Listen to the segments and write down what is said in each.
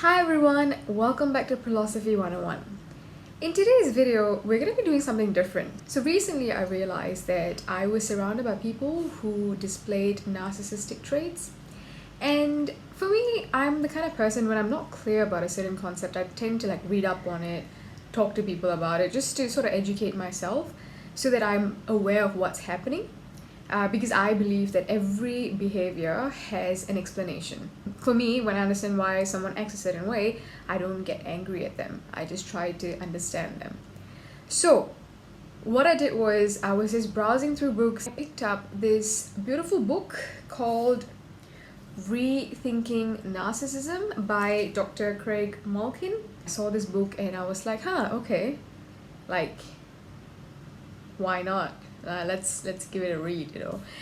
Hi everyone, welcome back to Philosophy 101. In today's video, we're going to be doing something different. So recently I realized that I was surrounded by people who displayed narcissistic traits. And for me, I'm the kind of person when I'm not clear about a certain concept, I tend to read up on it, talk to people about it, just to sort of educate myself so that I'm aware of what's happening. Because I believe that every behavior has an explanation. For me, when I understand why someone acts a certain way, I don't get angry at them. I just try to understand them. So, what I did was, I was just browsing through books. I picked up this beautiful book called Rethinking Narcissism by Dr. Craig Malkin. I saw this book and I was like, okay, why not? Let's give it a read,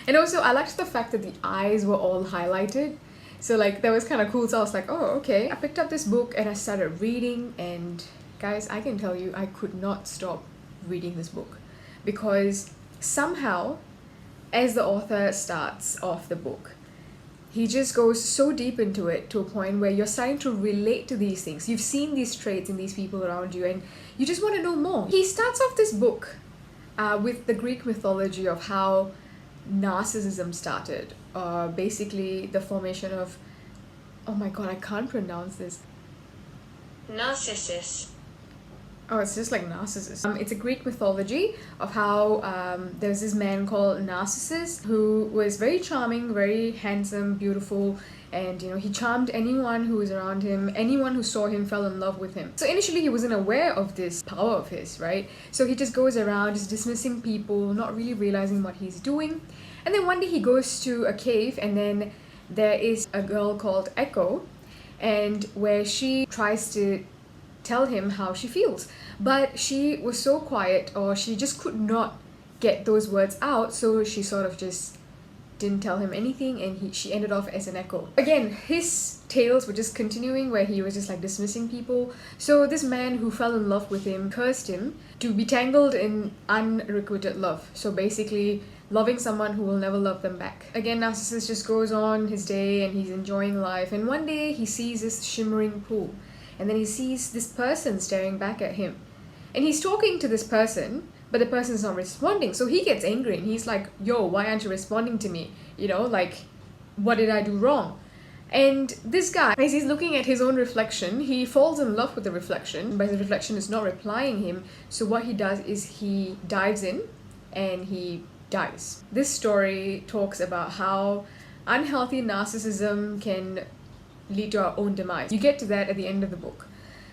And also, I liked the fact that the eyes were all highlighted. So that was kind of cool. So I was like, oh, okay. I picked up this book and I started reading. And guys, I can tell you, I could not stop reading this book. Because somehow, as the author starts off the book, he just goes so deep into it to a point where you're starting to relate to these things. You've seen these traits in these people around you and you just want to know more. He starts off this book with the Greek mythology of how narcissism started. Basically the formation of, oh my god, I can't pronounce this. Narcissist. Oh, it's just like Narcissist. It's a Greek mythology of how there's this man called Narcissist who was very charming, very handsome, beautiful, and he charmed anyone who was around him. Anyone who saw him fell in love with him. So initially he wasn't aware of this power of his, right? So he just goes around just dismissing people, not really realizing what he's doing. And then one day he goes to a cave and then there is a girl called Echo, and where she tries to tell him how she feels, but she was so quiet, or she just could not get those words out, so she sort of just didn't tell him anything, and she ended off as an echo. Again, his tales were just continuing where he was just dismissing people. So this man who fell in love with him cursed him to be tangled in unrequited love. So basically loving someone who will never love them back. Again, Narcissist just goes on his day and he's enjoying life, and one day he sees this shimmering pool. And then he sees this person staring back at him. And he's talking to this person, but the person's not responding. So he gets angry and he's like, yo, why aren't you responding to me? What did I do wrong? And this guy, as he's looking at his own reflection, he falls in love with the reflection, but the reflection is not replying him. So what he does is he dives in and he dies. This story talks about how unhealthy narcissism can lead to our own demise. You get to that at the end of the book.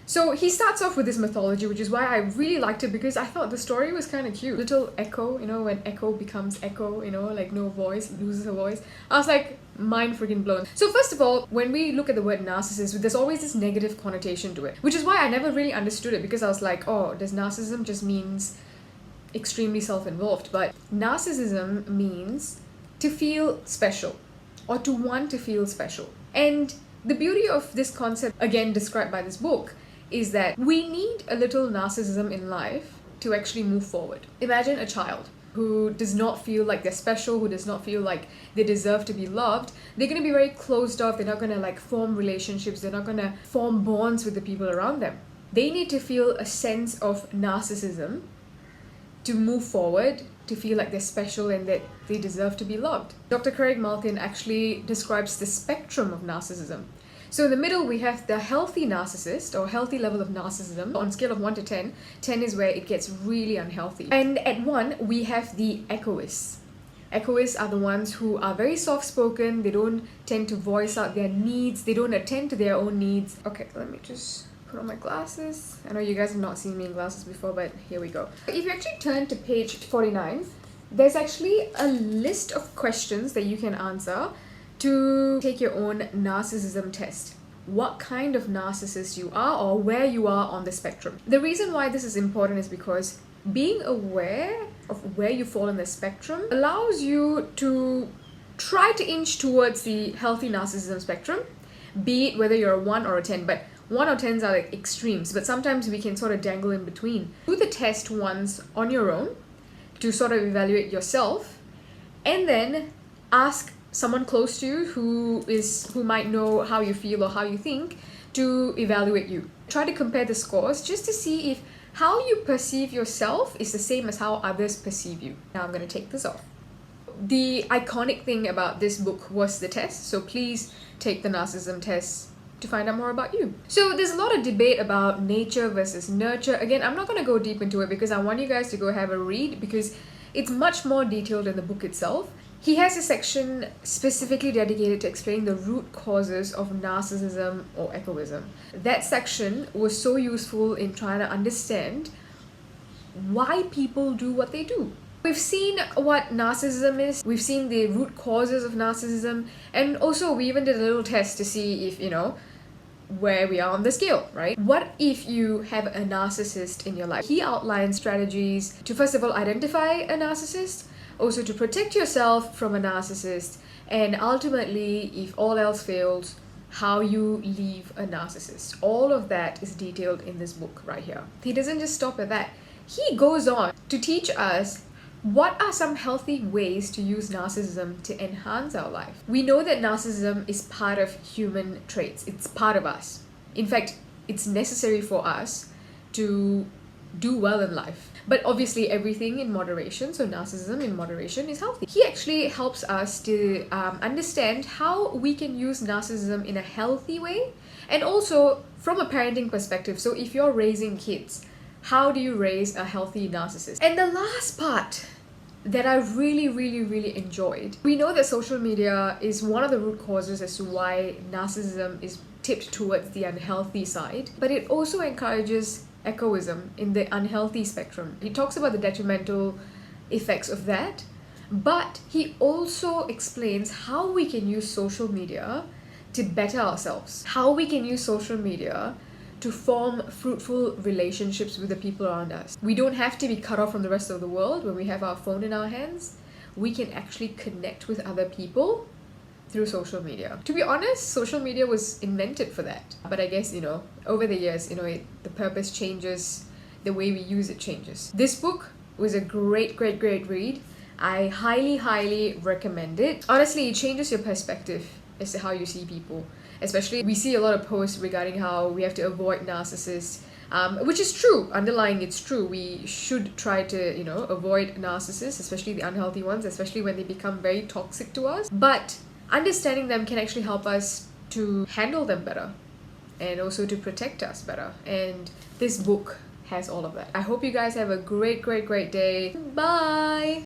So he starts off with this mythology, which is why I really liked it, because I thought the story was kind of cute. Little Echo, when Echo becomes Echo, no voice, loses her voice. I was like, mind freaking blown. So first of all, when we look at the word narcissist, there's always this negative connotation to it, which is why I never really understood it, because I was like, oh, does narcissism just means extremely self-involved? But narcissism means to feel special, or to want to feel special. And the beauty of this concept, again described by this book, is that we need a little narcissism in life to actually move forward. Imagine a child who does not feel like they're special, who does not feel like they deserve to be loved. They're going to be very closed off. They're not going to form relationships. They're not going to form bonds with the people around them. They need to feel a sense of narcissism to move forward, to feel like they're special and that they deserve to be loved. Dr. Craig Malkin actually describes the spectrum of narcissism. So in the middle, we have the healthy narcissist, or healthy level of narcissism. On a scale of 1 to 10, 10 is where it gets really unhealthy. And at 1, we have the echoists. Echoists are the ones who are very soft-spoken. They don't tend to voice out their needs. They don't attend to their own needs. Okay, let me just put on my glasses. I know you guys have not seen me in glasses before, but here we go. If you actually turn to page 49, there's actually a list of questions that you can answer to take your own narcissism test. What kind of narcissist you are, or where you are on the spectrum. The reason why this is important is because being aware of where you fall in the spectrum allows you to try to inch towards the healthy narcissism spectrum, be it whether you're a 1 or a 10. But 1 or 10s are extremes, but sometimes we can sort of dangle in between. Do the test once on your own to sort of evaluate yourself, and then ask someone close to you who might know how you feel or how you think to evaluate you. Try to compare the scores just to see if how you perceive yourself is the same as how others perceive you. Now I'm going to take this off. The iconic thing about this book was the test, so please take the narcissism test to find out more about you. So there's a lot of debate about nature versus nurture. Again, I'm not going to go deep into it because I want you guys to go have a read because it's much more detailed in the book itself. He has a section specifically dedicated to explaining the root causes of narcissism or egoism. That section was so useful in trying to understand why people do what they do. We've seen what narcissism is, we've seen the root causes of narcissism, and also we even did a little test to see if, where we are on the scale, right? What if you have a narcissist in your life? He outlines strategies to first of all identify a narcissist, also to protect yourself from a narcissist, and ultimately, if all else fails, how you leave a narcissist. All of that is detailed in this book right here. He doesn't just stop at that. He goes on to teach us what are some healthy ways to use narcissism to enhance our life. We know that narcissism is part of human traits. It's part of us. In fact, it's necessary for us to do well in life. But obviously everything in moderation, so narcissism in moderation is healthy. He actually helps us to understand how we can use narcissism in a healthy way and also from a parenting perspective. So if you're raising kids, how do you raise a healthy narcissist? And the last part that I really enjoyed, we know that social media is one of the root causes as to why narcissism is tipped towards the unhealthy side, but it also encourages egoism in the unhealthy spectrum. He talks about the detrimental effects of that, but he also explains how we can use social media to better ourselves, how we can use social media to form fruitful relationships with the people around us. We don't have to be cut off from the rest of the world when we have our phone in our hands. We can actually connect with other people through social media. To be honest, social media was invented for that. But I guess, over the years, the purpose changes, the way we use it changes. This book was a great read. I highly recommend it. Honestly, it changes your perspective as to how you see people. Especially, we see a lot of posts regarding how we have to avoid narcissists, which is true. Underlying, it's true. We should try to, avoid narcissists, especially the unhealthy ones, especially when they become very toxic to us. But understanding them can actually help us to handle them better and also to protect us better. And this book has all of that. I hope you guys have a great day. Bye!